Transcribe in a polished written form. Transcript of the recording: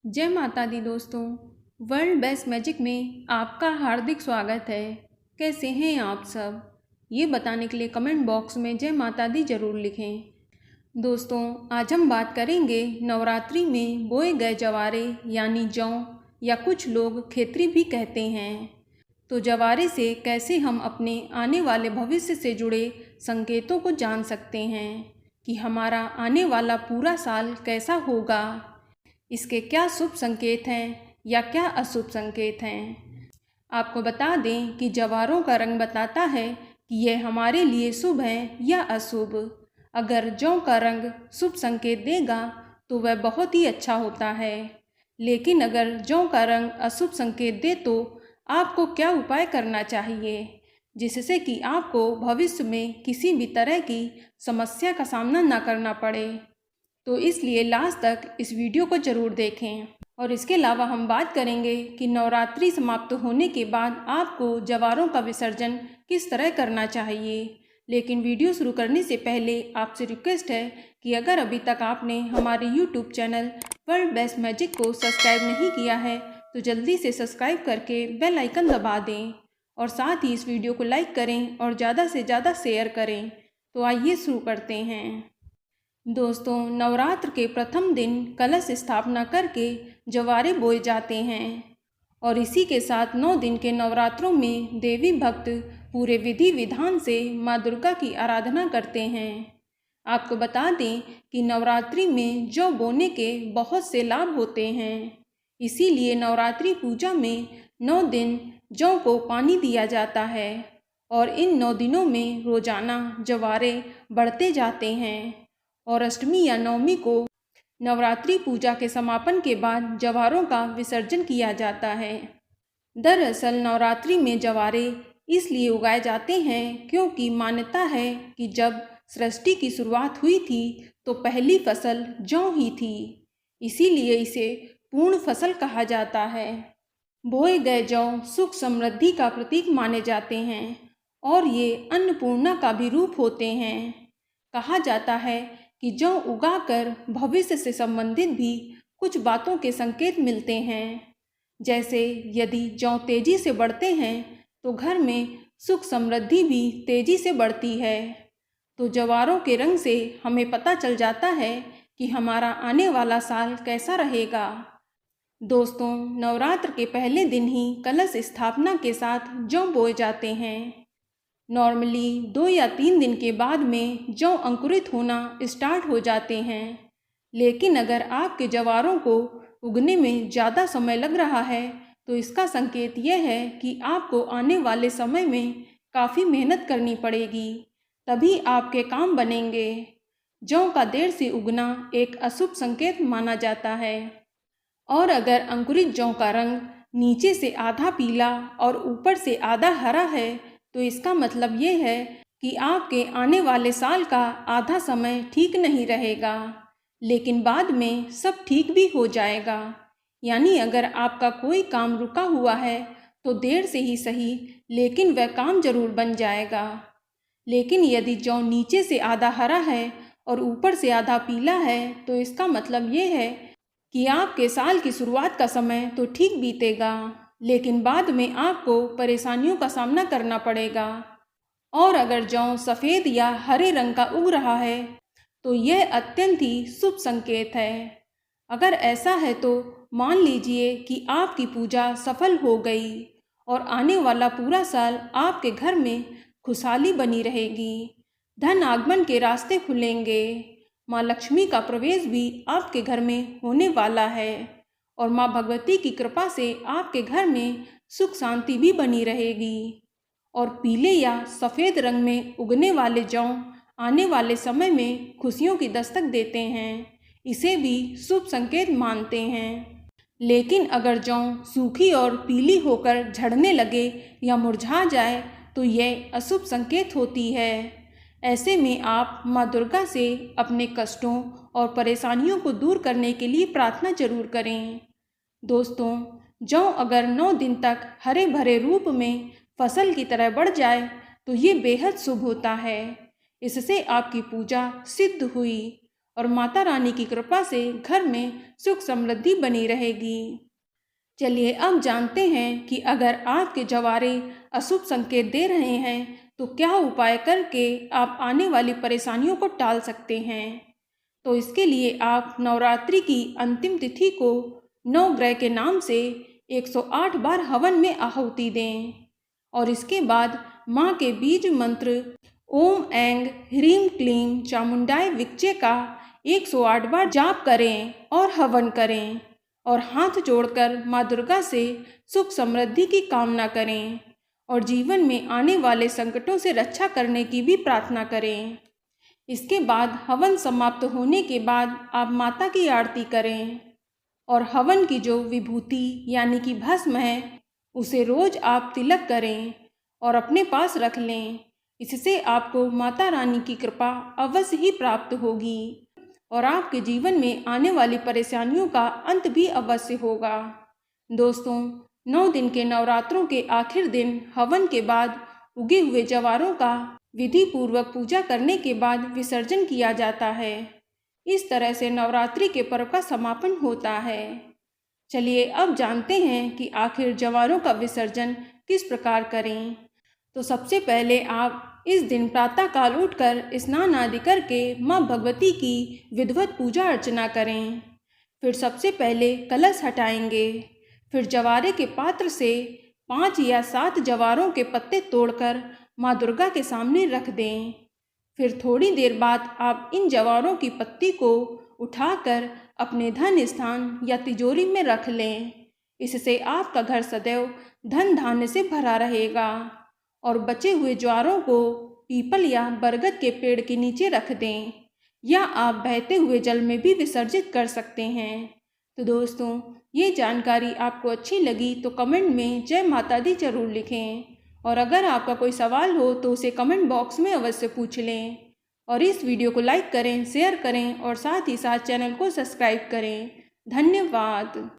जय माता दी दोस्तों। वर्ल्ड बेस्ट मैजिक में आपका हार्दिक स्वागत है। कैसे हैं आप सब? ये बताने के लिए कमेंट बॉक्स में जय माता दी ज़रूर लिखें। दोस्तों, आज हम बात करेंगे नवरात्रि में बोए गए जवारे यानी जौ, या कुछ लोग खेतरी भी कहते हैं। तो जवारे से कैसे हम अपने आने वाले भविष्य से जुड़े संकेतों को जान सकते हैं कि हमारा आने वाला पूरा साल कैसा होगा। इसके क्या शुभ संकेत हैं या क्या अशुभ संकेत हैं। आपको बता दें कि जवारों का रंग बताता है कि यह हमारे लिए शुभ है या अशुभ। अगर जौ का रंग शुभ संकेत देगा तो वह बहुत ही अच्छा होता है, लेकिन अगर जौ का रंग अशुभ संकेत दे तो आपको क्या उपाय करना चाहिए जिससे कि आपको भविष्य में किसी भी तरह की समस्या का सामना ना करना पड़े। तो इसलिए लास्ट तक इस वीडियो को ज़रूर देखें। और इसके अलावा हम बात करेंगे कि नवरात्रि समाप्त होने के बाद आपको जवारों का विसर्जन किस तरह करना चाहिए। लेकिन वीडियो शुरू करने से पहले आपसे रिक्वेस्ट है कि अगर अभी तक आपने हमारे YouTube channel world best magic को सब्सक्राइब नहीं किया है तो जल्दी से सब्सक्राइब करके बेल आइकन दबा दें और साथ ही इस वीडियो को लाइक करें और ज़्यादा से ज़्यादा शेयर करें। तो आइए शुरू करते हैं। दोस्तों, नवरात्र के प्रथम दिन कलश स्थापना करके जवारे बोए जाते हैं और इसी के साथ 9 दिन के नवरात्रों में देवी भक्त पूरे विधि विधान से माँ दुर्गा की आराधना करते हैं। आपको बता दें कि नवरात्रि में जौ बोने के बहुत से लाभ होते हैं, इसीलिए नवरात्रि पूजा में 9 दिन जौ को पानी दिया जाता है और इन 9 दिनों में रोजाना जवारे बढ़ते जाते हैं। और अष्टमी या नवमी को नवरात्रि पूजा के समापन के बाद जवारों का विसर्जन किया जाता है। दरअसल नवरात्रि में जवारे इसलिए उगाए जाते हैं क्योंकि मान्यता है कि जब सृष्टि की शुरुआत हुई थी तो पहली फसल जौ ही थी, इसीलिए इसे पूर्ण फसल कहा जाता है। बोए गए जौ सुख समृद्धि का प्रतीक माने जाते हैं और ये अन्नपूर्णा का भी रूप होते हैं। कहा जाता है कि जौ उगाकर भविष्य से संबंधित भी कुछ बातों के संकेत मिलते हैं। जैसे यदि जौ तेजी से बढ़ते हैं तो घर में सुख समृद्धि भी तेजी से बढ़ती है। तो जवारों के रंग से हमें पता चल जाता है कि हमारा आने वाला साल कैसा रहेगा। दोस्तों, नवरात्र के पहले दिन ही कलश स्थापना के साथ जौ बोए जाते हैं। नॉर्मली 2 या 3 दिन के बाद में जौ अंकुरित होना स्टार्ट हो जाते हैं, लेकिन अगर आपके जवारों को उगने में ज़्यादा समय लग रहा है तो इसका संकेत यह है कि आपको आने वाले समय में काफ़ी मेहनत करनी पड़ेगी, तभी आपके काम बनेंगे। जौ का देर से उगना एक अशुभ संकेत माना जाता है और अगर अंकुरित जौ का रंग नीचे से आधा पीला और ऊपर से आधा हरा है तो इसका मतलब ये है कि आपके आने वाले साल का आधा समय ठीक नहीं रहेगा, लेकिन बाद में सब ठीक भी हो जाएगा। यानी अगर आपका कोई काम रुका हुआ है तो देर से ही सही, लेकिन वह काम जरूर बन जाएगा। लेकिन यदि जौ नीचे से आधा हरा है और ऊपर से आधा पीला है तो इसका मतलब ये है कि आपके साल की शुरुआत का समय तो ठीक बीतेगा, लेकिन बाद में आपको परेशानियों का सामना करना पड़ेगा। और अगर जौ सफ़ेद या हरे रंग का उग रहा है तो यह अत्यंत ही शुभ संकेत है। अगर ऐसा है तो मान लीजिए कि आपकी पूजा सफल हो गई और आने वाला पूरा साल आपके घर में खुशहाली बनी रहेगी, धन आगमन के रास्ते खुलेंगे, माँ लक्ष्मी का प्रवेश भी आपके घर में होने वाला है और माँ भगवती की कृपा से आपके घर में सुख शांति भी बनी रहेगी। और पीले या सफ़ेद रंग में उगने वाले जौ आने वाले समय में खुशियों की दस्तक देते हैं, इसे भी शुभ संकेत मानते हैं। लेकिन अगर जौ सूखी और पीली होकर झड़ने लगे या मुरझा जाए तो यह अशुभ संकेत होती है। ऐसे में आप माँ दुर्गा से अपने कष्टों और परेशानियों को दूर करने के लिए प्रार्थना जरूर करें। दोस्तों, जौ अगर 9 दिन तक हरे भरे रूप में फसल की तरह बढ़ जाए तो ये बेहद शुभ होता है। इससे आपकी पूजा सिद्ध हुई और माता रानी की कृपा से घर में सुख समृद्धि बनी रहेगी। चलिए अब जानते हैं कि अगर आपके जवारे अशुभ संकेत दे रहे हैं तो क्या उपाय करके आप आने वाली परेशानियों को टाल सकते हैं। तो इसके लिए आप नवरात्रि की अंतिम तिथि को नवग्रह के नाम से 108 बार हवन में आहुति दें और इसके बाद माँ के बीज मंत्र ओम ऐंग ह्रीम क्लीम चामुंडाय विच्चे का 108 बार जाप करें और हवन करें और हाथ जोड़कर माँ दुर्गा से सुख समृद्धि की कामना करें और जीवन में आने वाले संकटों से रक्षा करने की भी प्रार्थना करें। इसके बाद हवन समाप्त होने के बाद आप माता की आरती करें और हवन की जो विभूति यानी कि भस्म है उसे रोज आप तिलक करें और अपने पास रख लें। इससे आपको माता रानी की कृपा अवश्य ही प्राप्त होगी और आपके जीवन में आने वाली परेशानियों का अंत भी अवश्य होगा। दोस्तों, 9 दिन के नवरात्रों के आखिर दिन हवन के बाद उगे हुए जवारों का विधि पूर्वक पूजा करने के बाद विसर्जन किया जाता है। इस तरह से नवरात्रि के पर्व का समापन होता है। चलिए अब जानते हैं कि आखिर जवारों का विसर्जन किस प्रकार करें। तो सबसे पहले आप इस दिन प्रातःकाल उठकर स्नान आदि करके माँ भगवती की विधिवत पूजा अर्चना करें। फिर सबसे पहले कलश हटाएंगे। फिर जवारे के पात्र से 5 या 7 जवारों के पत्ते तोड़कर माँ दुर्गा के सामने रख दें। फिर थोड़ी देर बाद आप इन जवारों की पत्ती को उठाकर अपने धन स्थान या तिजोरी में रख लें। इससे आपका घर सदैव धन धान्य से भरा रहेगा और बचे हुए ज्वारों को पीपल या बरगद के पेड़ के नीचे रख दें या आप बहते हुए जल में भी विसर्जित कर सकते हैं। तो दोस्तों, ये जानकारी आपको अच्छी लगी तो कमेंट में जय माता दी जरूर लिखें और अगर आपका कोई सवाल हो तो उसे कमेंट बॉक्स में अवश्य पूछ लें और इस वीडियो को लाइक करें, शेयर करें और साथ ही साथ चैनल को सब्सक्राइब करें। धन्यवाद।